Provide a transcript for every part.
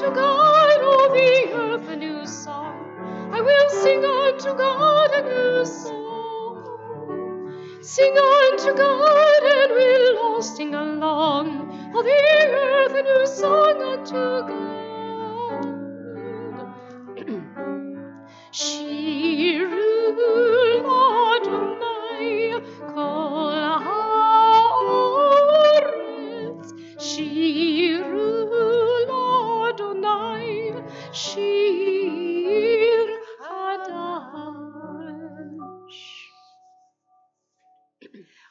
unto God, all the earth, a new song. I will sing unto God a new song. Sing unto God, and we'll all sing along. All the earth, a new song unto God. Shiru Adonai kol haaretz. Shiru Adonai shir hadash.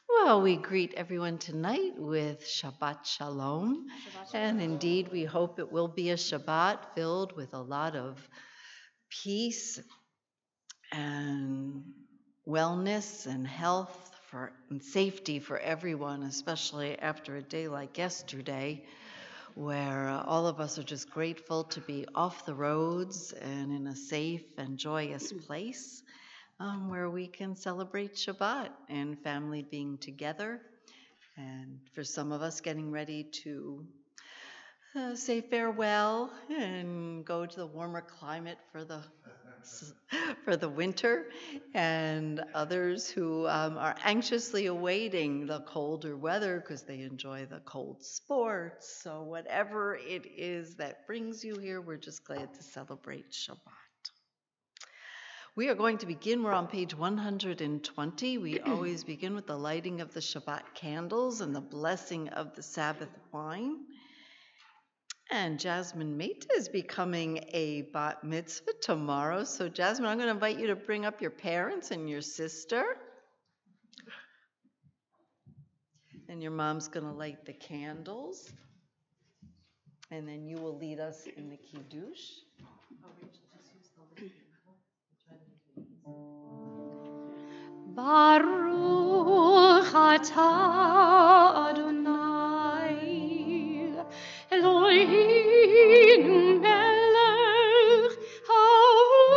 Well, we greet everyone tonight with Shabbat Shalom. And indeed, we hope it will be a Shabbat filled with a lot of peace and wellness and health and safety for everyone, especially after a day like yesterday, where all of us are just grateful to be off the roads and in a safe and joyous place where we can celebrate Shabbat and family being together. And for some of us, getting ready to say farewell and go to the warmer climate for the winter, and others who are anxiously awaiting the colder weather because they enjoy the cold sports. So whatever it is that brings you here, we're just glad to celebrate Shabbat. We are going to begin. We're on page 120. We always begin with the lighting of the Shabbat candles and the blessing of the Sabbath wine. And Jasmine Mate is becoming a bat mitzvah tomorrow. So Jasmine, I'm going to invite you to bring up your parents and your sister. And your mom's going to light the candles. And then you will lead us in the Kiddush. Baruch atah Adonai Eloheinu melech haolam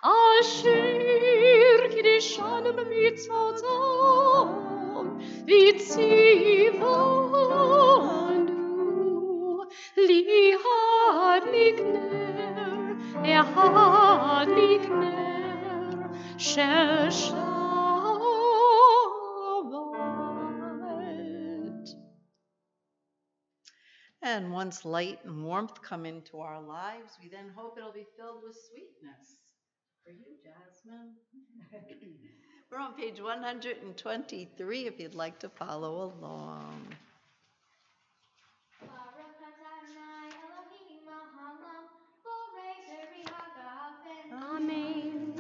asher kiddushanu b'mitzvotav v'tzivanu lihadlik ner ehadlik ner shel Shabbat. And once light and warmth come into our lives, we then hope it'll be filled with sweetness. For you, Jasmine. We're on page 123 if you'd like to follow along. Amen.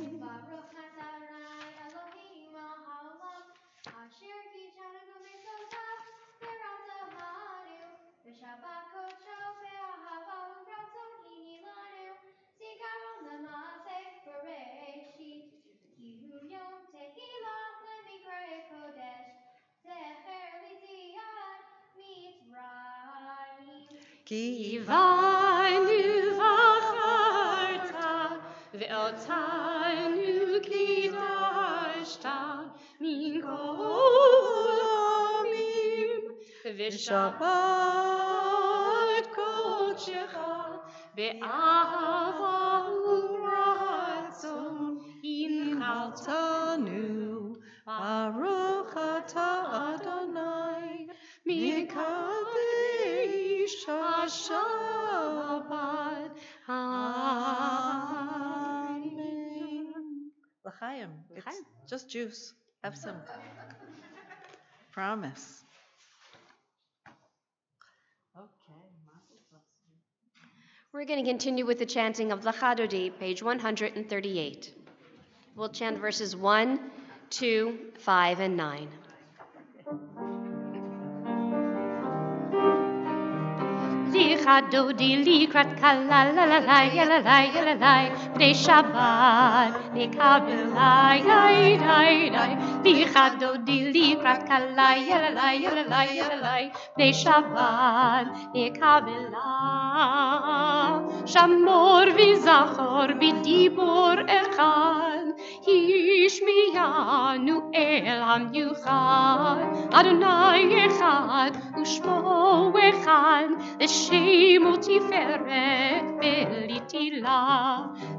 Kivanu v'acharta ve'otanu kidashta min kol amim v'shabbat kodshecha be'ahava u'ratzon inchaltanu baruch atah Adonai mikadesh HaShabbat. Amen. L'chaim. It's just juice. Have some. Promise. Okay. We're going to continue with the chanting of L'chadodi, page 138. We'll chant verses 1, 2, 5, and 9. L'chadodi Lichadodi likrat kalalalai yalalai yalalai Bnei Shabbat Lekabelai yai dai dai Lichadodi likrat kalai yalalai yalalai yalalai Bnei Shabbat Lekabelai Shamor v'zachor b'dibor echad Hishmiyanu el hamyuchad Adonai echad u'shmo echad L'shemo tiferet belitila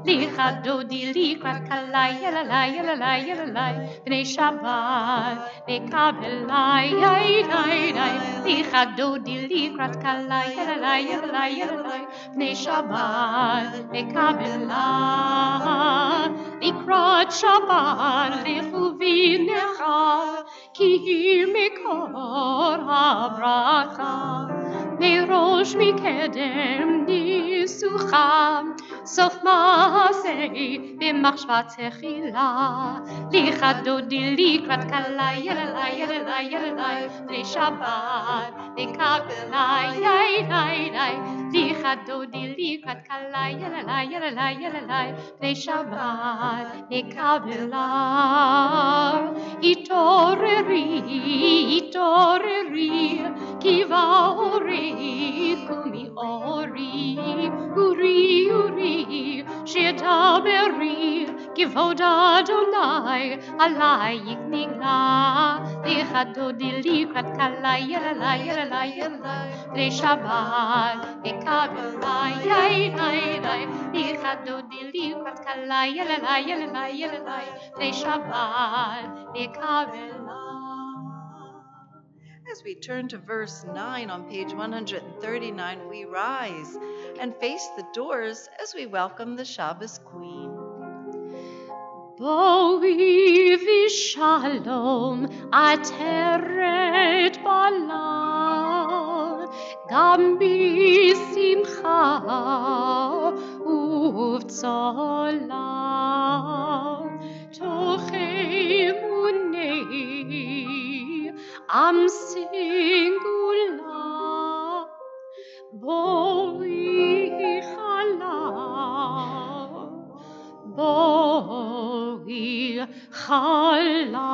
Lichadodi likrat kalai yalalai yalalai yalalai Bnei Shabbat lekabelai yai dai dai Lichadodi likrat kalai yalalai yalalai yalalai Bnei Shabbat lekabelai Likrat Shabbat lechuvinecha Ki mikor habracha Merosh mikedem nisucham Sof maasei b'machshvat techila Lichadodi likrat kalai yalalai yalalai yalalai Bnei Shabbat lekabelai yai dai dai Lichadodi likrat kalai yalalai yalalai yalalai Bnei Shabbat lekabelai Itoreri itoreri Kiva ori kumi ori uri uri shedaberi kivod Adonai alai yiknigla lichadodi likrat kalai yalalai yalalai yalalai Bnei Shabbat lekabelai yai dai dai lichadodi likrat kalai yalalai yalalai yalalai Bnei Shabbat lekabelai. As we turn to verse 9 on page 139, we rise and face the doors as we welcome the Shabbos Queen. Boi v'shalom ateret bala Gam b'simcha uv'tzola Toch emunei am singula Boi chala Boi chala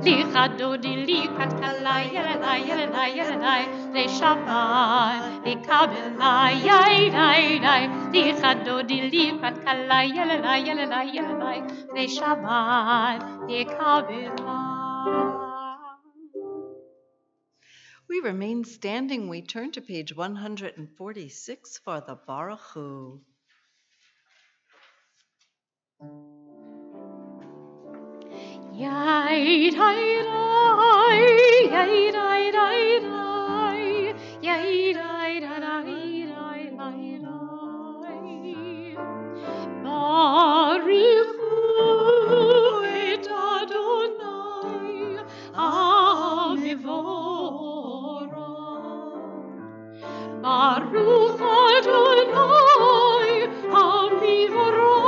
Lichadodi likrat kalai yalalai yalalai yalalai Bnei Shabbat lekabelai yai dai dai Lichadodi likrat kalai yalalai yalalai yalalai Bnei Shabbat lekabelai. We remain standing. We turn to page 146 for the Baruch Hu. Yai dai dai, yai dai dai dai, yai dai dai dai dai dai dai. Baruchu et Adonai Hamivorach. Baruch Adonai Hamivorach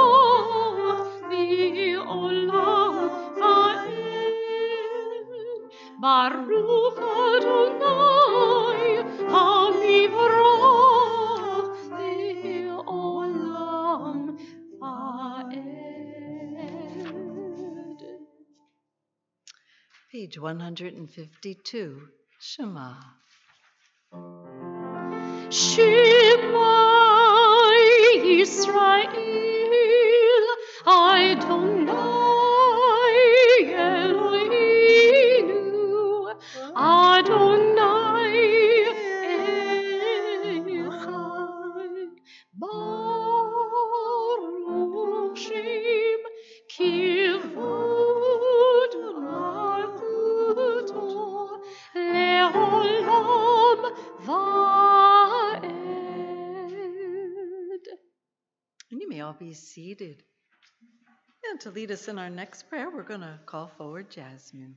V'olam va'ed. Baruch Adonai Hamivorach V'olam va'ed. Page 152, Shema. Shema Yisrael Adonai Eloheinu Adonai Echad Baruch Shem Kivod Malchuto Leolam Va'ed. And you may all be seated. And to lead us in our next prayer, we're going to call forward Jasmine.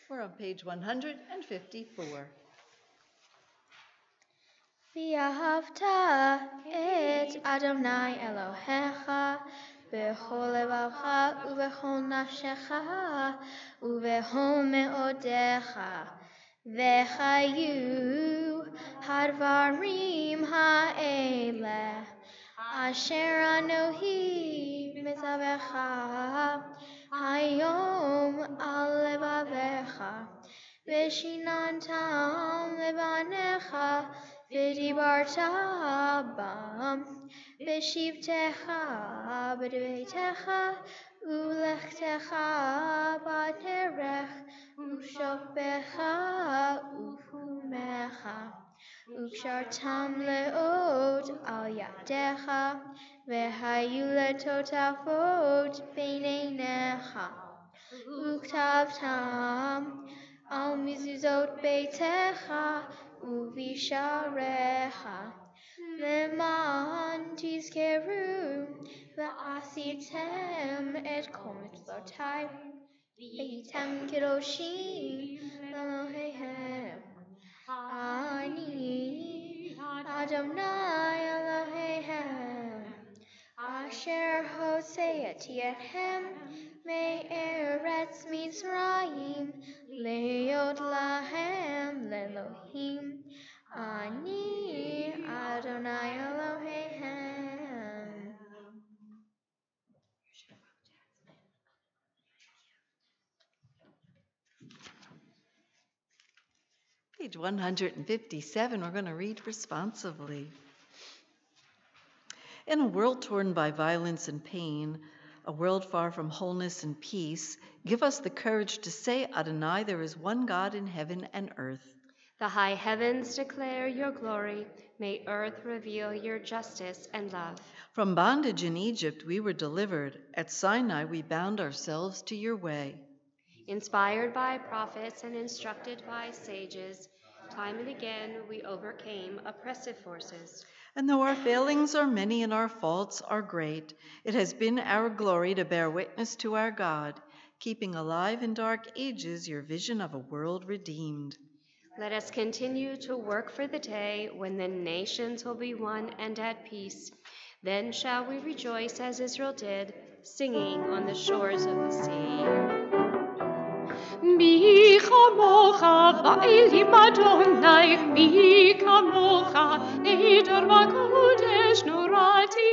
We're on page 154. ואהבת את Adonai Elohecha, b'chol levacha, ub'chol nafshecha, ub'chol me'odecha, v'chayu hadvarim ha'eleh, asher anohi mitzavecha, hayom al levavecha, v'shinantam levanecha, v'dibarta bam, v'shivtecha b'dbeitecha, u'lechtecha b'derech, u'shofbecha u'fumecha, u'kshartam le'od al yadecha, v'hayu letotafot b'neinecha, u'ktavtam al mizuzot beitecha, u'visharecha, למען תזכרו ועשיתם את כל מצוותיי והייתם קדושים לאלוהיכם. אני אדוני אלוהיכם אשר הוצאתי אתכם מארץ מצרים להיות להם לאלוהים. אני אדוני אלוהיכם. Page 157, we're going to read responsively. In a world torn by violence and pain, a world far from wholeness and peace, give us the courage to say, Adonai, there is one God in heaven and earth. The high heavens declare your glory. May earth reveal your justice and love. From bondage in Egypt we were delivered. At Sinai we bound ourselves to your way. Inspired by prophets and instructed by sages, time and again we overcame oppressive forces. And though our failings are many and our faults are great, it has been our glory to bear witness to our God, keeping alive in dark ages your vision of a world redeemed. Let us continue to work for the day when the nations will be one and at peace. Then shall we rejoice as Israel did, singing on the shores of the sea. Mi chamocha va'elim Adonai, mi kamocha neder v'kodesh norati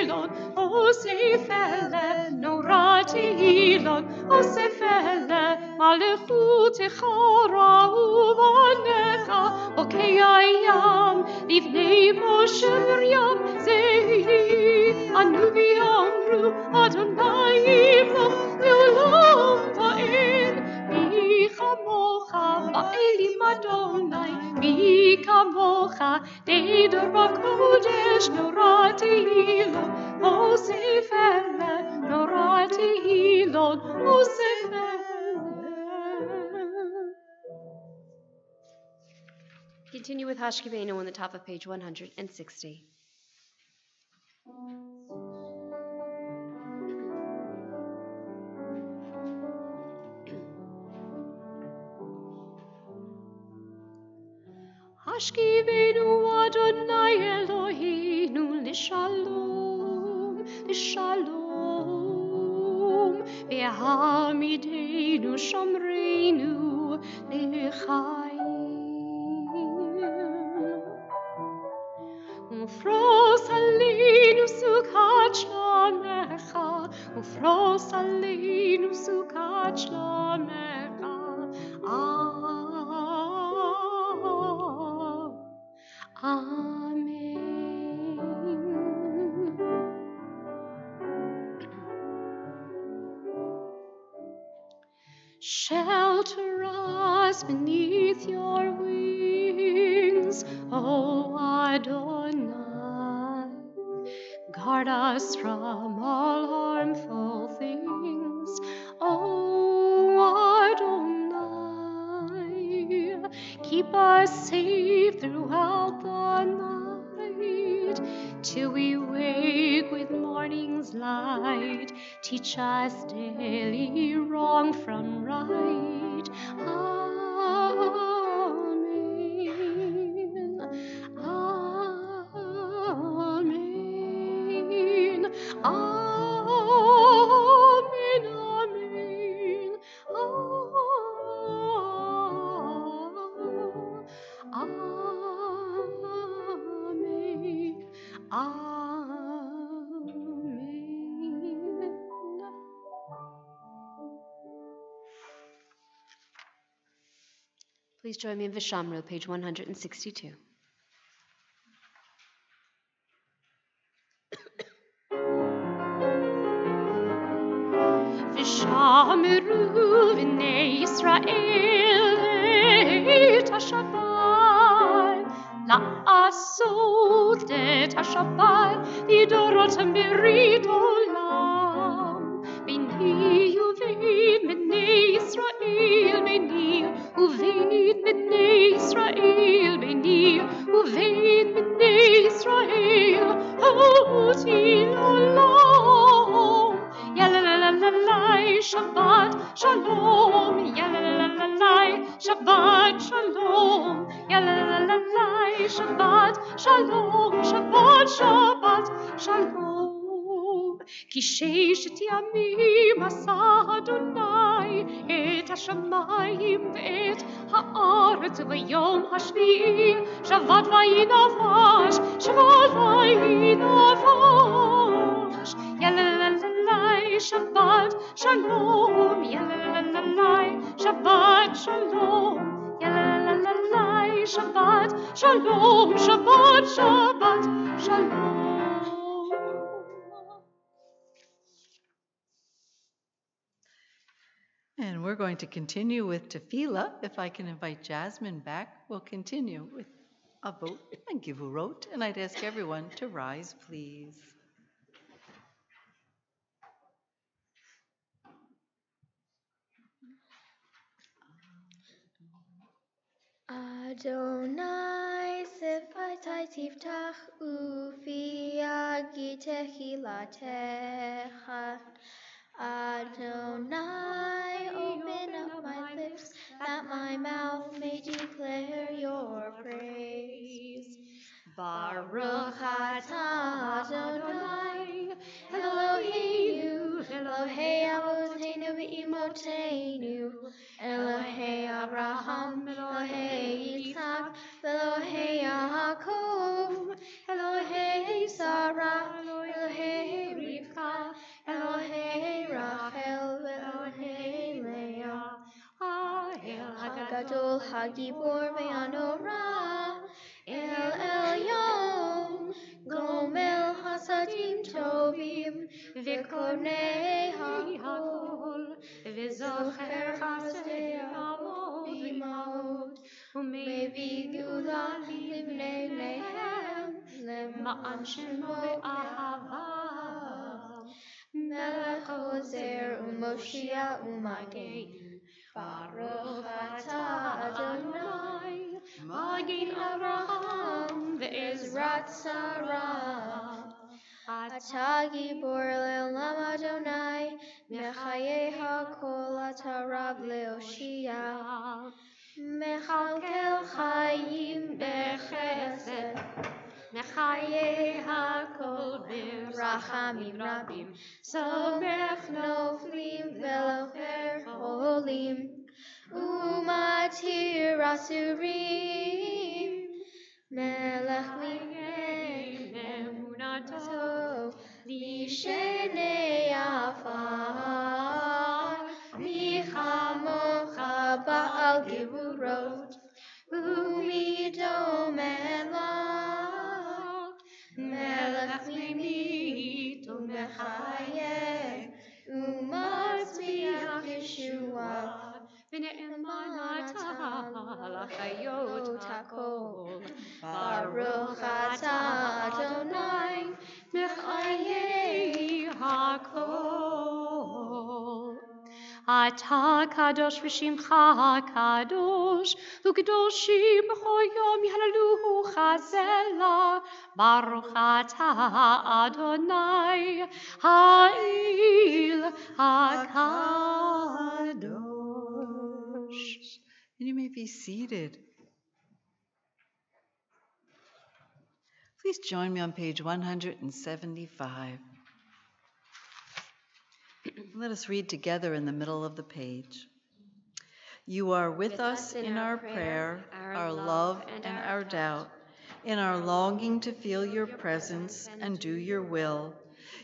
ilon, osefele norati ilon, osefele malechutecha ra'uvanecha, okeyayam livnei Moshe Miriam zehi, anu v'yamru Adonai imloch le'olam va'ed. Mi chamocha va'elim Adonai, mi kamocha neder v'kodesh norati ilon, osefele norati ilon, osefele. Continue with Hashkivenu on the top of page 160. Hashkivenu Adonai Eloheinu l'shalom, l'shalom, ve'hamidenu shomreinu l'chaim. Ufros aleinu sukat shlomecha, ufros aleinu sukat shlomecha. Amen. Shelter us beneath your wings, O Adonai. Guard us from all harmful things, O Adonai. Keep us safe throughout the night, till we wake with morning's light. Teach us daily wrong from right. Amen. Amen. Amen. Please join me in Vishamru, page 162. Vishamru v'nei Yisrael et HaShabbat la'asot et HaShabbat v'dorot mirit olam b'ni uvein b'nei Yisrael b'ni uvein b'nei Yisrael b'ni uvein b'nei Yisrael hoti olam Yalalalai, Shabbat Shalom. Yalalalai, Shabbat Shalom. Yalalalai, Shabbat Shalom. Shabbat, Shabbat Shalom. Ki sheshet yamim asa Adonai et hashamayim ve'et haaretz v'yom hashvi'i Shabbat vayinavash. Shabbat vayinavash. Yalalalai, Shabbat Shalom. Yalalalai, Shabbat Shalom. Yalalalai, Shabbat Shalom. Shabbat, Shabbat Shalom. And we're going to continue with Tefillah. If I can invite Jasmine back, we'll continue with Avot and Givurot. And I'd ask everyone to rise, please. Adonai Sifatai Tiftach Ufi Yagi Tehilatecha. Adonai, open up my lips, that my mouth may declare your praise. Baruch atah Adonai, Eloheinu, Elohei Avoteinu v'Imotenu, Elohei Abraham, Elohei Yitzhak, Elohei Yaakov, Elohei Sarah, Elohei Rivka, Elohei Rachel, Elohei Leah, El Hagadol, Hagibor ve'Anorah, El Elyon, Gomel Hasadim Tovim, V'Konei Hakol, V'Zocher Chasdei Avot V'Imahot, U'Mevi Gula Livnei Lehem, Lema'an Shemo Ve'ahavam, Melech Ozer U'Moshia U'Magen, Baruch atah Adonai, Magen Avraham ve'Ezrat Sarah. Atah Gibor le'olam Adonai, Mechayei hakol atah Rav le'oshia. Mechalkel chayim bechesed, Mechayei hakol b'rachamim rabim. Somech noflim ve'lofer cholim, Umatir asurim. Melech li'nei emunato, Lishenei afar. Michamocha ba'al gevurot, Umidom elach. Melech limit u'mechayeh, Umatzmiach Yeshua. V'ne'emanata l'chayot hakol. Baruch atah Adonai, mechayei hakol. Atah kadosh v'shimcha kadosh, u'kedoshim b'chol yom yihalaluhu chazela. Baruch atah Adonai, ha'il hakadosh. And you may be seated. Please join me on page 175. Let us read together in the middle of the page. You are with us in our prayer, our love, and our doubt. in our longing to feel your presence and do your will.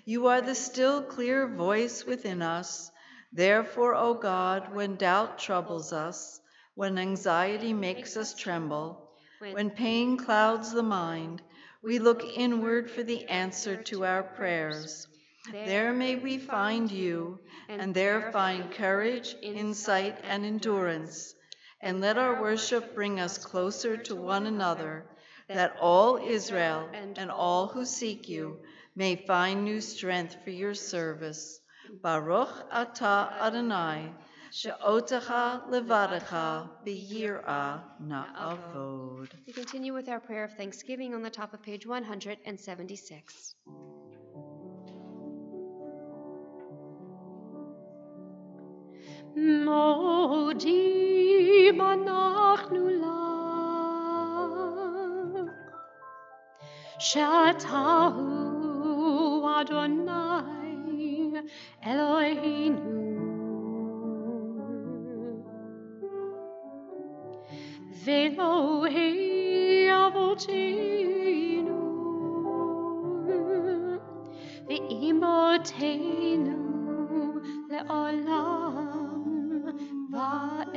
You are the still clear voice within us. Therefore, O God, when doubt troubles us, when anxiety makes us tremble, when pain clouds the mind, we look inward for the answer to our prayers. There may we find you, and there find courage, insight, and endurance. And let our worship bring us closer to one another, that all Israel and all who seek you may find new strength for your service. Baruch atah Adonai, she'otecha levadecha b'yirah na'avod. We continue with our prayer of thanksgiving on the top of page 176. Modim אנחנו לך, שאתה הוא אדוני אלוהינו, ואלוהי אבותינו, ואימותינו לעולם ועד.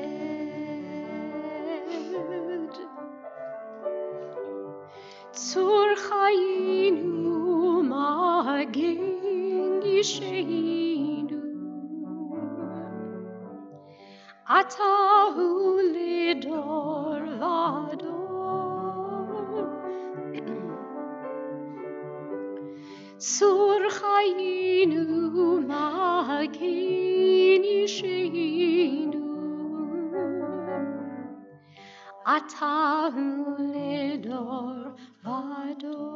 צור חיינו מגן אישנו, אתה הוא לדור ודור. צור חיינו מגן אישנו, אתה הוא לדור ודור.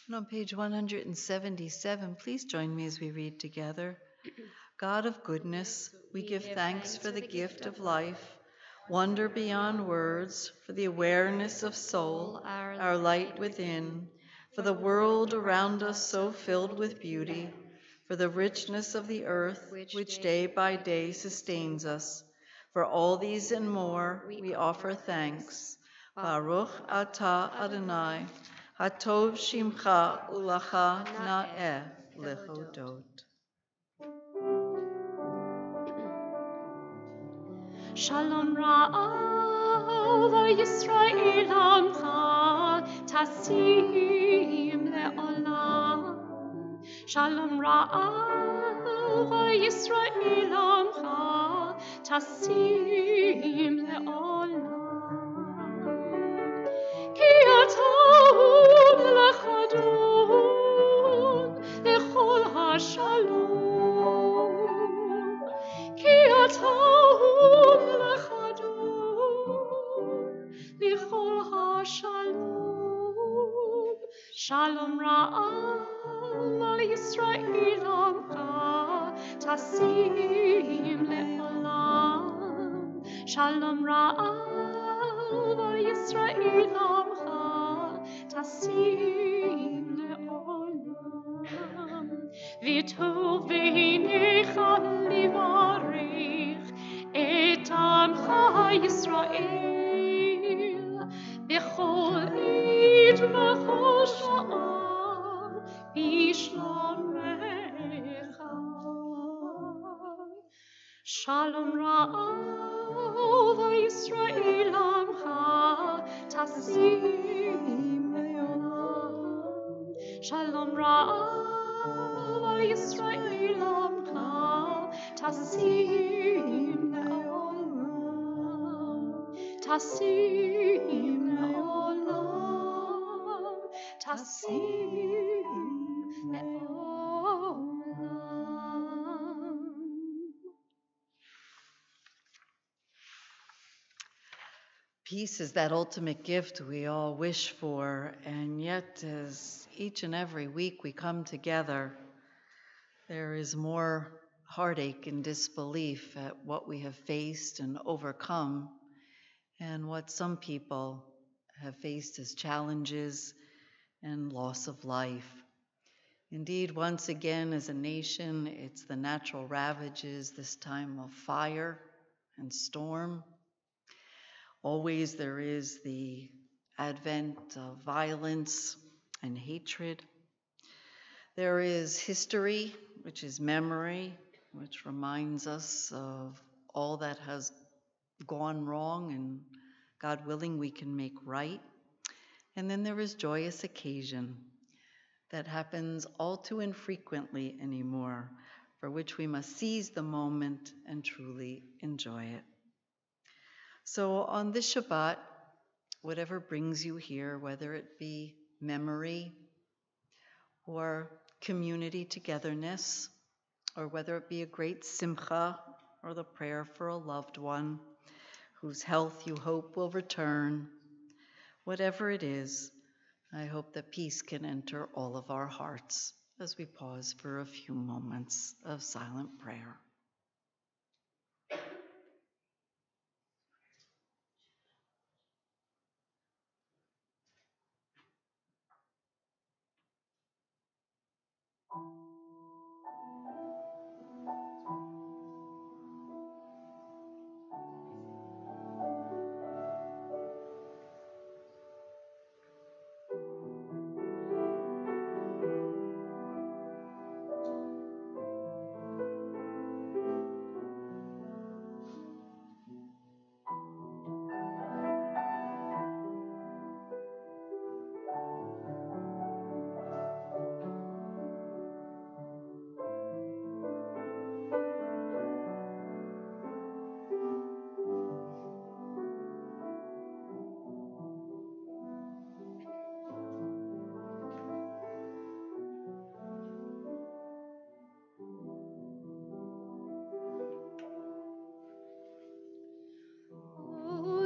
And on page 177, please join me as we read together. God of goodness, we give thanks for the gift of life, wonder beyond words, for the awareness of soul, our light within, for the world around us so filled with beauty, for the richness of the earth, which day by day sustains us. For all these and more, we offer thanks. Baruch atah Adonai, hatov shimcha ulacha na'eh lehodot. Shalom Ra'ah v'Yisrael Amcha tasim le'olam. Shalom Ra'ah v'Yisrael Amcha tasim le'olam. Ki atah l'chadon l'chol ha'shalom. Ki atah l'chol ha'shalom. Shalom Ra'ah v'Yisrael Amcha tasim le'olam. Shalom Ra'ah v'Yisrael Amcha tasim le'olam. V'tov v'hinecha livarich et Amcha Yisrael b'chol עת v'chol sha'ah b'shlomecha. Shalom Ra'ah v'Yisrael Amcha tasim le'olam. Shalom Ra'ah v'Yisrael Amcha tasim le'olam. Tasim le'olam. Tasim le'olam. Peace is that ultimate gift we all wish for, and yet as each and every week we come together, there is more heartache and disbelief at what we have faced and overcome, and what some people have faced as challenges and loss of life. Indeed, once again, as a nation, it's the natural ravages, this time of fire and storm. Always there is the advent of violence and hatred. There is history, which is memory, which reminds us of all that has gone wrong, and God willing, we can make right. And then there is joyous occasion that happens all too infrequently anymore, for which we must seize the moment and truly enjoy it. So on this Shabbat, whatever brings you here, whether it be memory or community togetherness, or whether it be a great simcha or the prayer for a loved one whose health you hope will return, whatever it is, I hope that peace can enter all of our hearts as we pause for a few moments of silent prayer.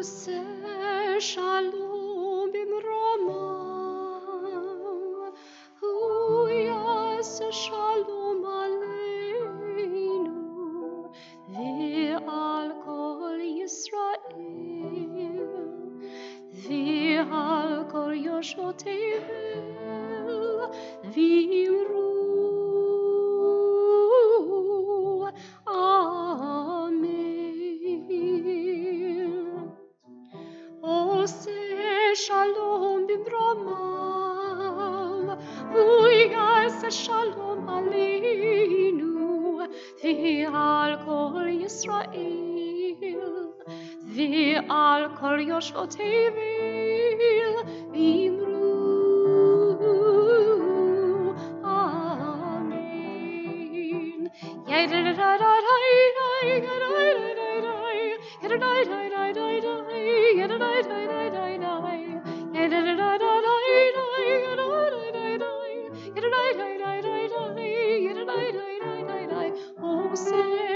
Say shalom bimrama, hu yaseh shalom aleinu, ve'al kol Yisrael, ve'al kol yoshotevel, v'imru amen. Ose shalom bimromam, hu yaseh shalom aleinu, ve'al kol Yisrael, ve'al kol yoshotevel, v'imru amen.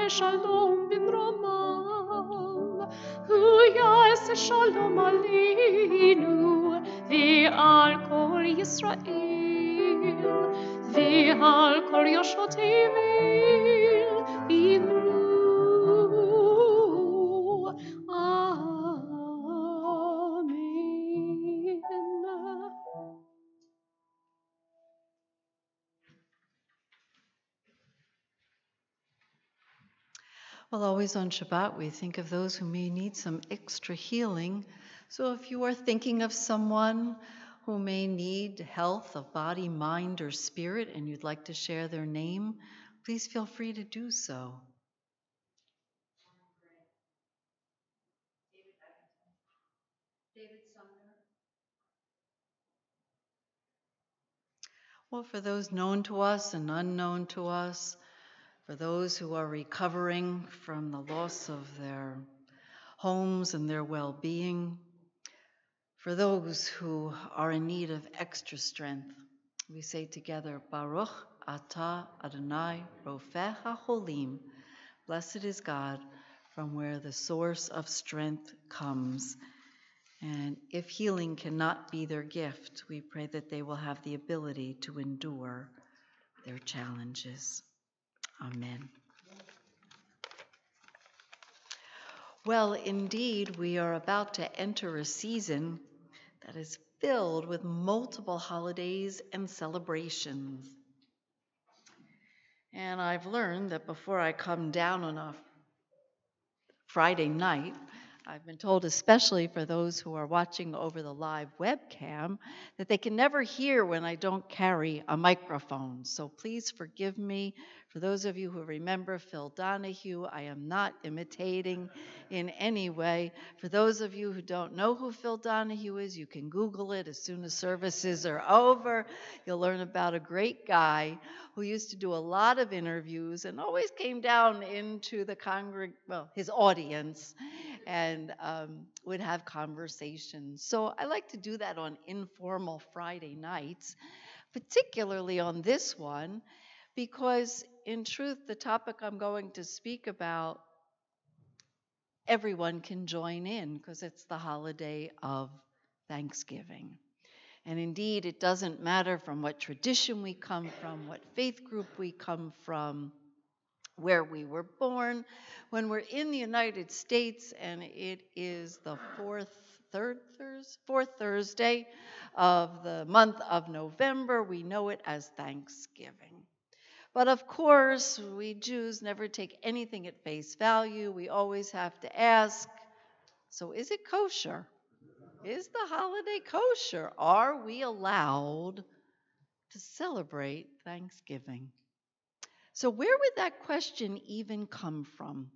Shalom bimromam, hu yaseh shalom aleinu, ve'al kol Yisrael, ve'al kol yoshotevel, v'imru amen. Well, always on Shabbat, we think of those who may need some extra healing. So if you are thinking of someone who may need health of body, mind, or spirit, and you'd like to share their name, please feel free to do so. Well, for those known to us and unknown to us, for those who are recovering from the loss of their homes and their well-being, for those who are in need of extra strength, we say together, Baruch Atah Adonai Rofeh HaCholim. Blessed is God, from where the source of strength comes. And if healing cannot be their gift, we pray that they will have the ability to endure their challenges. Amen. Well, indeed, we are about to enter a season that is filled with multiple holidays and celebrations. And I've learned that before I come down on a Friday night. I've been told, especially for those who are watching over the live webcam, that they can never hear when I don't carry a microphone. So please forgive me. For those of you who remember Phil Donahue, I am not imitating in any way. For those of you who don't know who Phil Donahue is, you can Google it as soon as services are over. You'll learn about a great guy who used to do a lot of interviews and always came down into the his audience, and would have conversations. So I like to do that on informal Friday nights, particularly on this one, because in truth, the topic I'm going to speak about, everyone can join in because it's the holiday of Thanksgiving. And indeed, it doesn't matter from what tradition we come from, what faith group we come from, where we were born. When we're in the United States and it is the fourth Thursday of the month of November, we know it as Thanksgiving. But of course, we Jews never take anything at face value. We always have to ask, so is it kosher? Is the holiday kosher? Are we allowed to celebrate Thanksgiving? So where would that question even come from?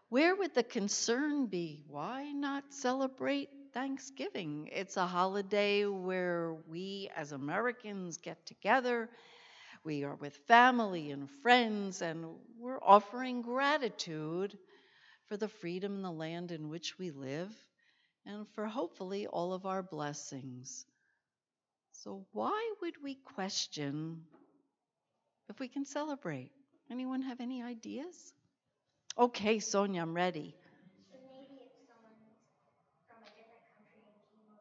Where would the concern be? Why not celebrate Thanksgiving? It's a holiday where we as Americans get together. We are with family and friends, and we're offering gratitude for the freedom in the land in which we live and for hopefully all of our blessings. So why would we question if we can celebrate? Anyone have any ideas? Okay, Sonia, I'm ready. So maybe if someone's from a different country and came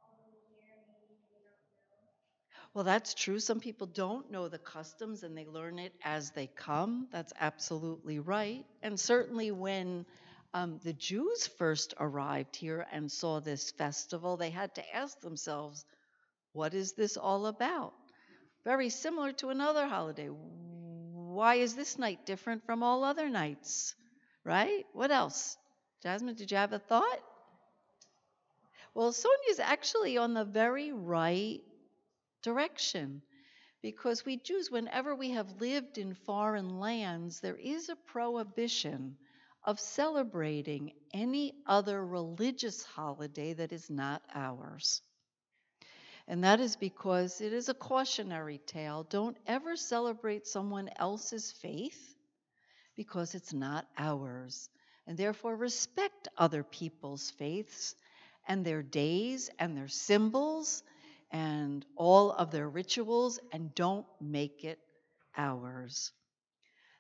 all the way here, maybe they don't know. Well, that's true. Some people don't know the customs and they learn it as they come. That's absolutely right. And certainly when the Jews first arrived here and saw this festival, they had to ask themselves, what is this all about? Very similar to another holiday. Why is this night different from all other nights? Right? What else? Jasmine, did you have a thought? Well, Sonia's actually on the very right direction because we Jews, whenever we have lived in foreign lands, there is a prohibition of celebrating any other religious holiday that is not ours. And that is because it is a cautionary tale. Don't ever celebrate someone else's faith because it's not ours. And therefore, respect other people's faiths and their days and their symbols and all of their rituals, and don't make it ours.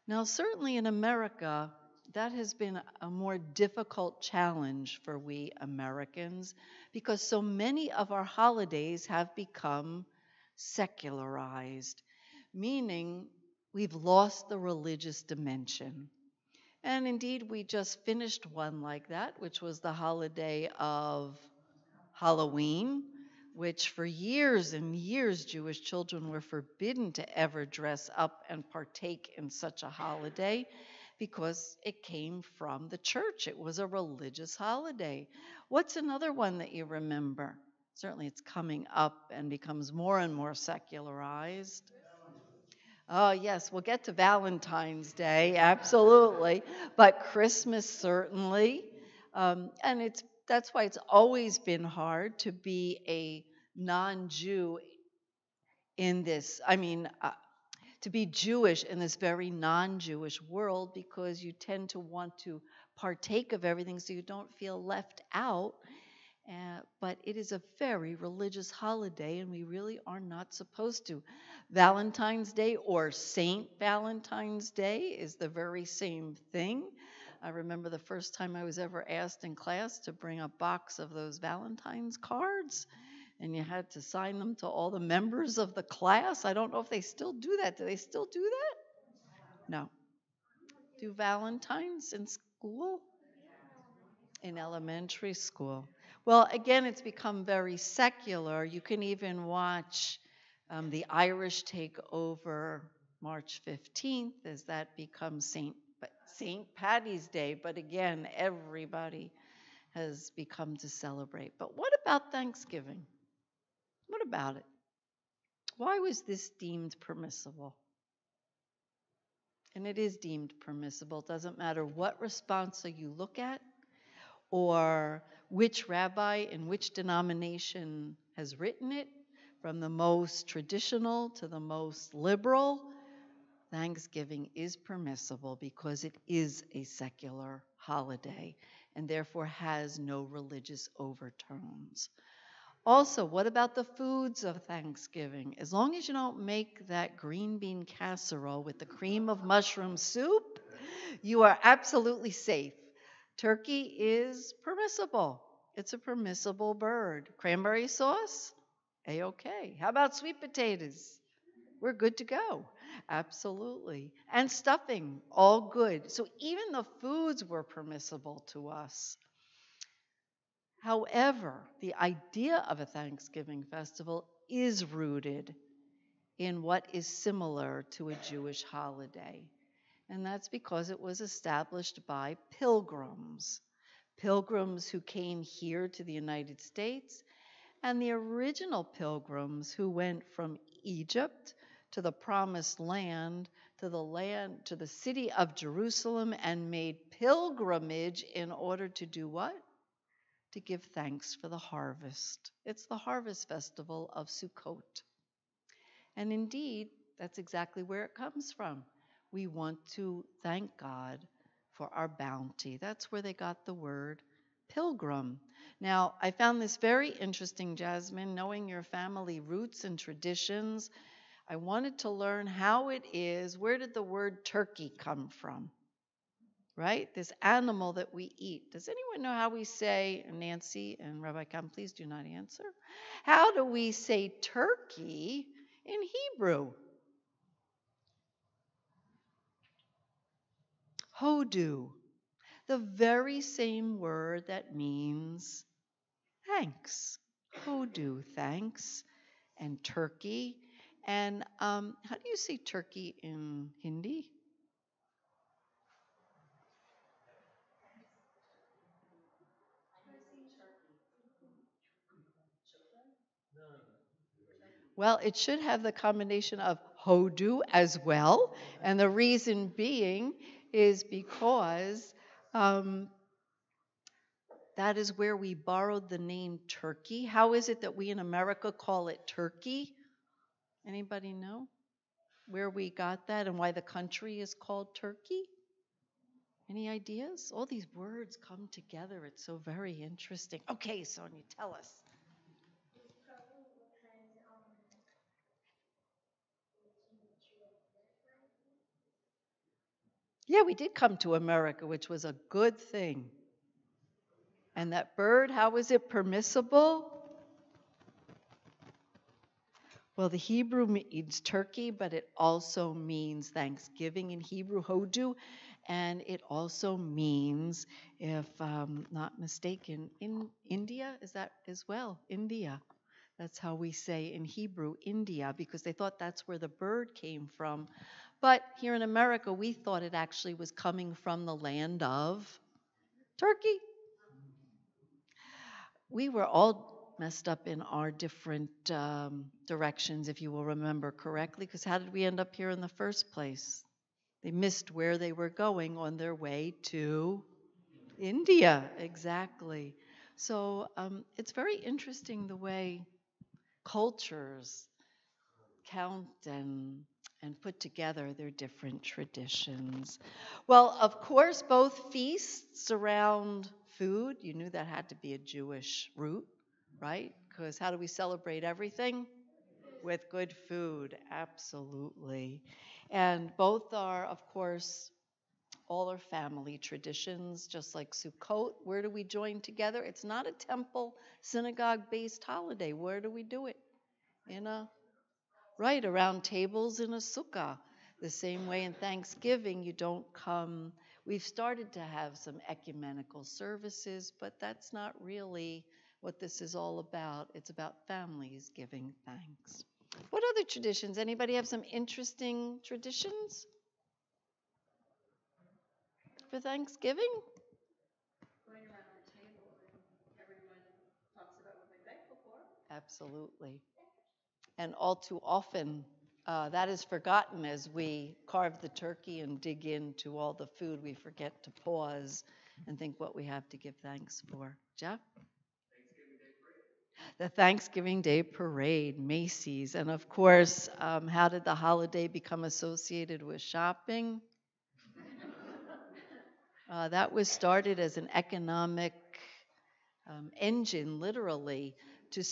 Now, certainly in America, that has been a more difficult challenge for we Americans because so many of our holidays have become secularized, meaning we've lost the religious dimension. And indeed, we just finished one like that, which was the holiday of Halloween, which for years and years Jewish children were forbidden to ever dress up and partake in such a holiday because it came from the church. It was a religious holiday. What's another one that you remember? Certainly it's coming up and becomes more and more secularized. Oh, yes, we'll get to Valentine's Day, absolutely, but Christmas certainly. And that's why it's always been hard to be a non-Jew in this, to be Jewish in this very non-Jewish world because you tend to want to partake of everything so you don't feel left out. But it is a very religious holiday, and we really are not supposed to. Valentine's Day or Saint Valentine's Day is the very same thing. I remember the first time I was ever asked in class to bring a box of those Valentine's cards, and you had to sign them to all the members of the class. I don't know if they still do that. Do they still do that? No. Do Valentines in school? In elementary school. Well, again, it's become very secular. You can even watch the Irish take over March 15th as that becomes St. Patty's Day, but again, everybody has become to celebrate. But what about Thanksgiving? What about it? Why was this deemed permissible? And it is deemed permissible. It doesn't matter what responsa you look at or which rabbi in which denomination has written it, from the most traditional to the most liberal. Thanksgiving is permissible because it is a secular holiday and therefore has no religious overtones. Also, what about the foods of Thanksgiving? As long as you don't make that green bean casserole with the cream of mushroom soup, you are absolutely safe. Turkey is permissible. It's a permissible bird. Cranberry sauce? A-okay. How about sweet potatoes? We're good to go. Absolutely. And stuffing, all good. So even the foods were permissible to us. However, the idea of a Thanksgiving festival is rooted in what is similar to a Jewish holiday. And that's because it was established by pilgrims. Pilgrims who came here to the United States, and the original pilgrims who went from Egypt to the promised land, to the city of Jerusalem, and made pilgrimage in order to do what? To give thanks for the harvest. It's the harvest festival of Sukkot. And indeed, that's exactly where it comes from. We want to thank God for our bounty. That's where they got the word pilgrim. Now, I found this very interesting, Jasmine, knowing your family roots and traditions. I wanted to learn how it is, where did the word turkey come from? Right? This animal that we eat. Does anyone know how we say, Nancy and Rabbi Khan, please do not answer. How do we say turkey in Hebrew? Hodu. The very same word that means thanks. Hodu, thanks. And turkey. And how do you say turkey in Hindi? Well, it should have the combination of hodu as well. And the reason being is because that is where we borrowed the name Turkey. How is it that we in America call it Turkey? Anybody know where we got that and why the country is called Turkey? Any ideas? All these words come together. It's so very interesting. Okay, Sonia, tell us. Yeah, we did come to America, which was a good thing. And that bird, how is it permissible? Well, the Hebrew means turkey, but it also means Thanksgiving in Hebrew, hodu, and it also means, if I'm not mistaken, in India, is that as well? India. That's how we say in Hebrew, India, because they thought that's where the bird came from. But here in America, we thought it actually was coming from the land of Turkey. We were all messed up in our different directions, if you will remember correctly, because how did we end up here in the first place? They missed where they were going on their way to India, exactly. So it's very interesting the way cultures count and put together their different traditions. Well, of course, both feasts around food, you knew that had to be a Jewish root, right? Because how do we celebrate everything? With good food, absolutely. And both are, of course, all are family traditions, just like Sukkot. Where do we join together? It's not a temple, synagogue-based holiday. Where do we do it? In a Right, around tables in a sukkah. The same way in Thanksgiving, you don't come. We've started to have some ecumenical services, but that's not really what this is all about. It's about families giving thanks. What other traditions? Anybody have some interesting traditions? for Thanksgiving? Going around the table and everyone talks about what they're thankful for. Absolutely. And all too often, that is forgotten as we carve the turkey and dig into all the food. We forget to pause and think what we have to give thanks for. Jeff? The Thanksgiving Day Parade, Macy's. And of course, how did the holiday become associated with shopping? That was started as an economic engine, literally, to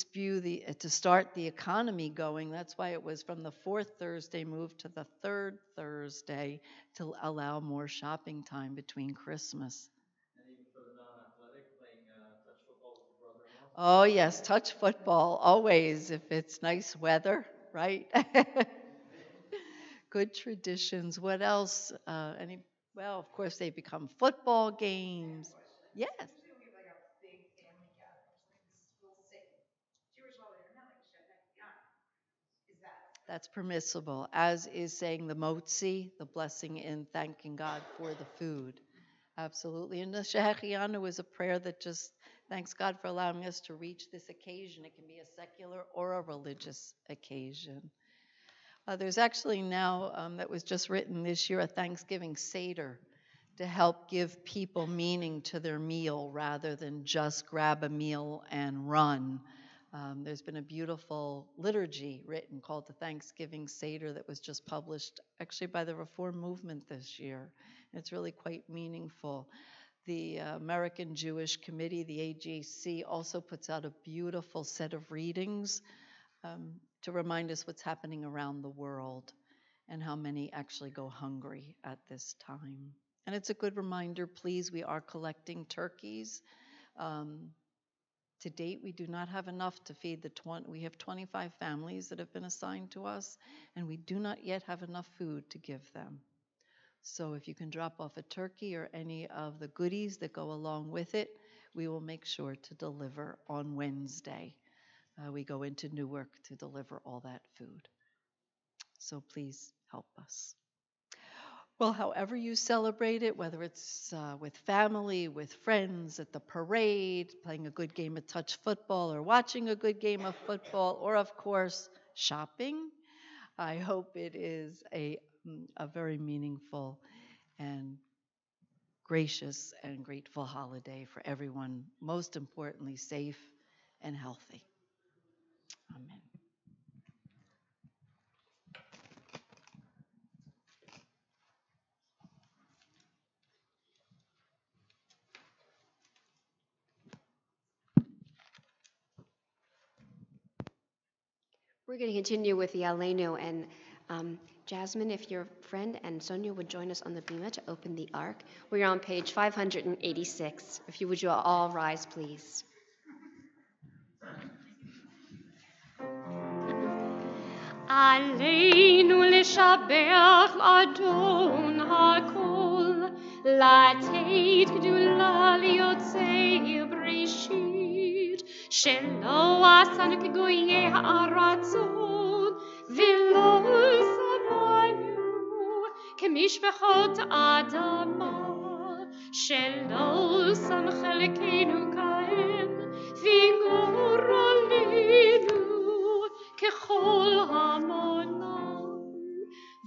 start the economy going. That's why it was from the fourth Thursday moved to the third Thursday to allow more shopping time between Christmas. And even for the non-athletic, playing touch football with your brother-in-law. Oh yes, touch football always if it's nice weather, right? Good traditions. What else? Well, of course, they become football games. Yes. Usually we have like a big family gathering, like we'll say Jewish holiday or not, like Shabbat. Is that? That's permissible, as is saying the motzi, the blessing in thanking God for the food. Absolutely. And the Shehechianu is a prayer that just thanks God for allowing us to reach this occasion. It can be a secular or a religious occasion. There's actually now, that was just written this year, a Thanksgiving Seder to help give people meaning to their meal rather than just grab a meal and run. There's been a beautiful liturgy written called the Thanksgiving Seder that was just published actually by the Reform Movement this year. It's really quite meaningful. The American Jewish Committee, the AJC, also puts out a beautiful set of readings to remind us what's happening around the world and how many actually go hungry at this time. And it's a good reminder, please, we are collecting turkeys. To date, we do not have enough to feed we have 25 families that have been assigned to us, and we do not yet have enough food to give them. So if you can drop off a turkey or any of the goodies that go along with it, we will make sure to deliver on Wednesday. We go into Newark to deliver all that food. So please help us. Well, however you celebrate it, whether it's with family, with friends, at the parade, playing a good game of touch football, or watching a good game of football, or of course, shopping, I hope it is a very meaningful and gracious and grateful holiday for everyone, most importantly, safe and healthy. Amen. We're going to continue with the Aleinu, and Jasmine, if your friend and Sonia would join us on the bima to open the ark. We're on page 586. If you would you all rise, please. עלינו לשבח אדון הכל, לתת גדולה ליוצאי בראשית, שלא עשנו כגויי הארצות, ולא שמנו כמשפחות אדמה, שלא שם חלקנו כהם, וגורלנו ככל המונם,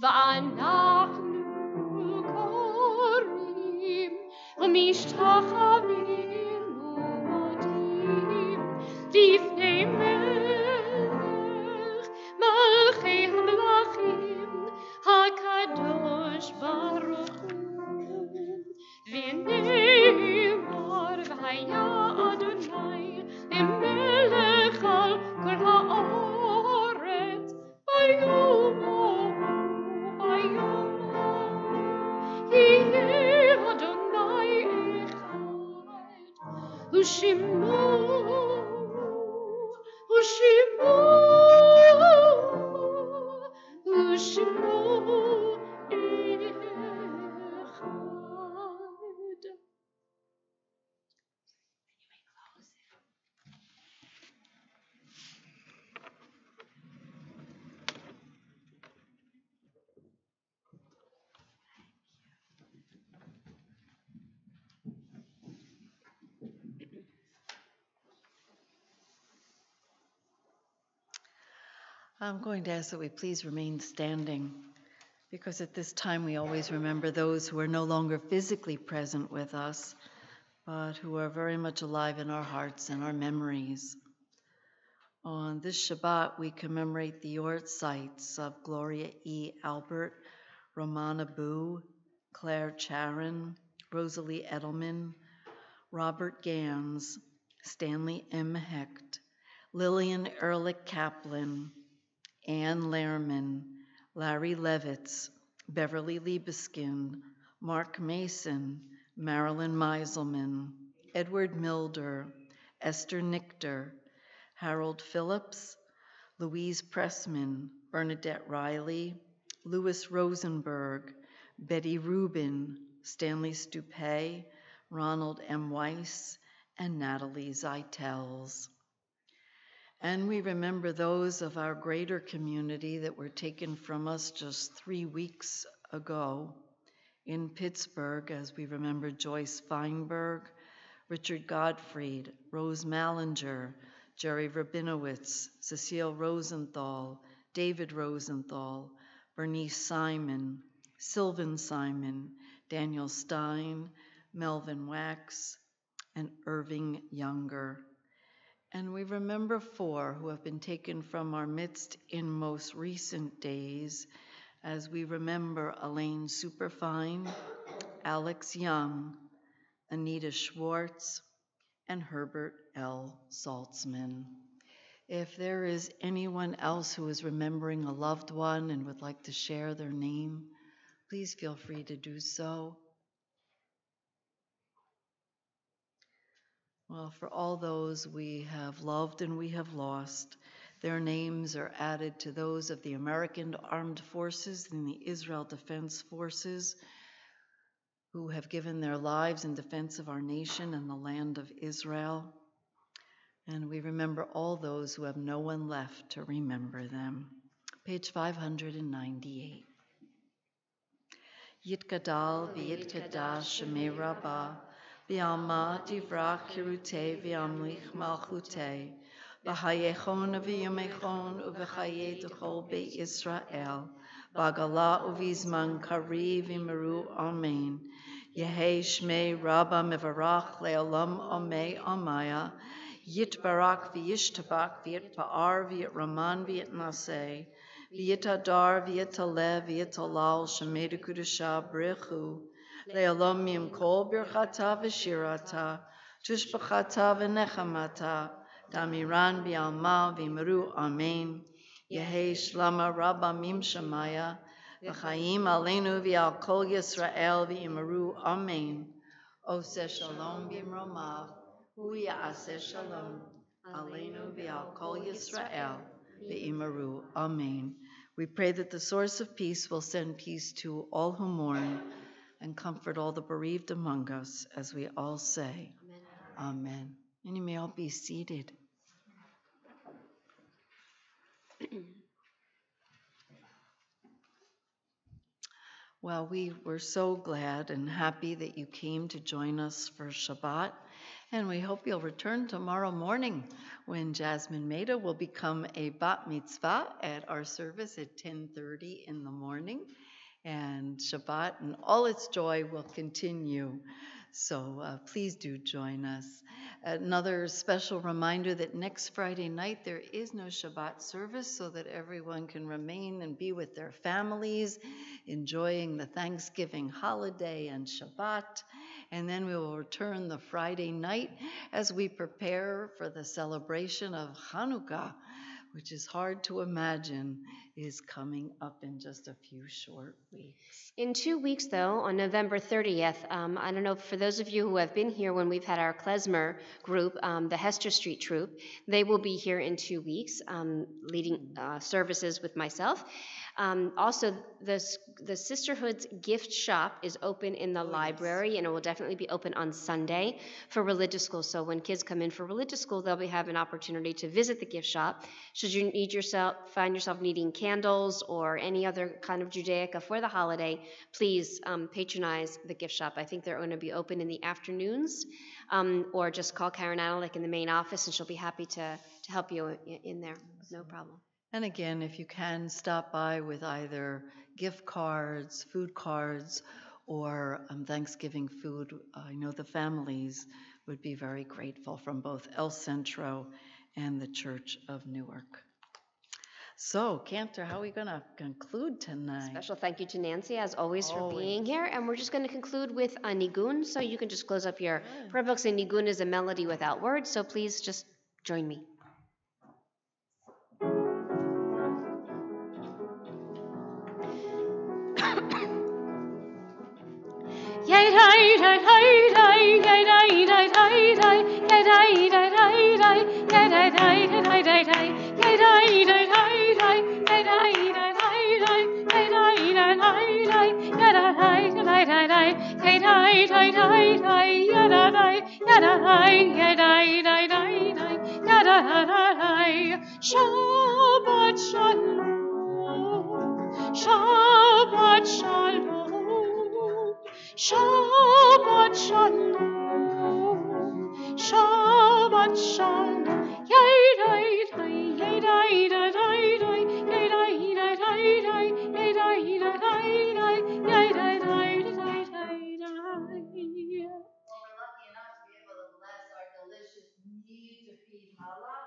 ואנחנו קוראים ומשתחווים ומודים לפני מלך מלכי המלכים הקדוש ברוך הוא, ונאמר והיה אדוני למלך על כל הארץ ביום יהיה אדוני אחד ושמו אחד. I'm going to ask that we please remain standing, because at this time we always remember those who are no longer physically present with us, but who are very much alive in our hearts and our memories. On this Shabbat, we commemorate the yortzites of Gloria E. Albert, Romana Boo, Claire Charon, Rosalie Edelman, Robert Gans, Stanley M. Hecht, Lillian Ehrlich Kaplan, Ann Lehrman, Larry Levitz, Beverly Libeskind, Mark Mason, Marilyn Meiselman, Edward Milder, Esther Nichter, Harold Phillips, Louise Pressman, Bernadette Riley, Louis Rosenberg, Betty Rubin, Stanley Stupé, Ronald M. Weiss, and Natalie Zeitels. And we remember those of our greater community that were taken from us just 3 weeks ago in Pittsburgh, as we remember Joyce Feinberg, Richard Gottfried, Rose Mallinger, Jerry Rabinowitz, Cecile Rosenthal, David Rosenthal, Bernice Simon, Sylvan Simon, Daniel Stein, Melvin Wax, and Irving Younger. And we remember 4 who have been taken from our midst in most recent days, as we remember Elaine Superfine, Alex Young, Anita Schwartz, and Herbert L. Saltzman. If there is anyone else who is remembering a loved one and would like to share their name, please feel free to do so. Well, for all those we have loved and we have lost, their names are added to those of the American Armed Forces and the Israel Defense Forces, who have given their lives in defense of our nation and the land of Israel. And we remember all those who have no one left to remember them. Page 598. Yitgadal v'yitkadash shemei rabbah, v'alma divrach kirutei v'amlich malchutei, v'hayechon v'yomechon u'v'chayei d'chol beit Yisrael, v'agala u'vizman kari v'meru amen. Yehei shmei rabbah mevarach le'olam amei amaya, Yitbarak v'yishtabak v'yitpa'ar v'yitraman v'yitnaseh, v'yitadar v'yitaleh v'yitalal shemei kudusha b'rechu, le'olam mim kol birchata v'shirata, tushbachata v'nechamata, damiran v'alma v'imru amen. Yehei shlama rabba mim shemaya, v'chaim aleinu v'al kol Yisrael v'imru amen. Oseh shalom b'imromav, Hu ya'aseh shalom, aleinu v'al kol Yisrael, v'imaru. Amen. We pray that the source of peace will send peace to all who mourn and comfort all the bereaved among us, as we all say, Amen. Amen. And you may all be seated. Well, we were so glad and happy that you came to join us for Shabbat. And we hope you'll return tomorrow morning when Jasmine Maida will become a bat mitzvah at our service at 10:30 in the morning. And Shabbat and all its joy will continue. So please do join us. Another special reminder that next Friday night there is no Shabbat service, so that everyone can remain and be with their families, enjoying the Thanksgiving holiday and Shabbat. And then we will return the Friday night as we prepare for the celebration of Hanukkah, which is hard to imagine is coming up in just a few short weeks. In 2 weeks, though, on November 30th, I don't know, for those of you who have been here when we've had our klezmer group, the Hester Street Troupe, they will be here in 2 weeks, leading services with myself. Also, the Sisterhood's gift shop is open in the library, and it will definitely be open on Sunday for religious school. So when kids come in for religious school, they'll have an opportunity to visit the gift shop. Should you find yourself needing candles or any other kind of Judaica for the holiday, please patronize the gift shop. I think they're going to be open in the afternoons, or just call Karen Analik in the main office, and she'll be happy to help you in there. No problem. And again, if you can, stop by with either gift cards, food cards, or Thanksgiving food. I know the families would be very grateful from both El Centro and the Church of Newark. So, Cantor, how are we going to conclude tonight? Special thank you to Nancy, as always, for Always. being here. And we're just going to conclude with a nigun. So you can just close up your Good. prayer books. And nigun is a melody without words. So please just join me. Shabbat shalom, Shabbat shalom, Shabbat shalom, Shabbat shalom. Yay, yay, yay, yay, yay, yay, yay, yay, yay, yay, Well, we're lucky enough to be able to bless our delicious meat to feed Hala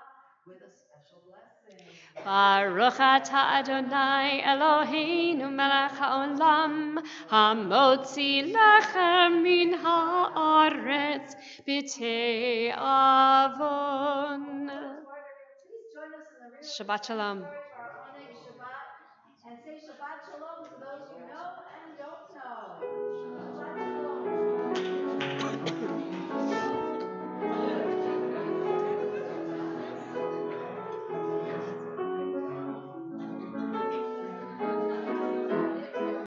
with a special blessing. Baruch atah Adonai Eloheinu melech haolam hamotzi lechem min haaretz b'tei avon. Please join us in the rear Shabbat shalom. for our Oneg Shabbat and say Shabbat Shalom to those you know.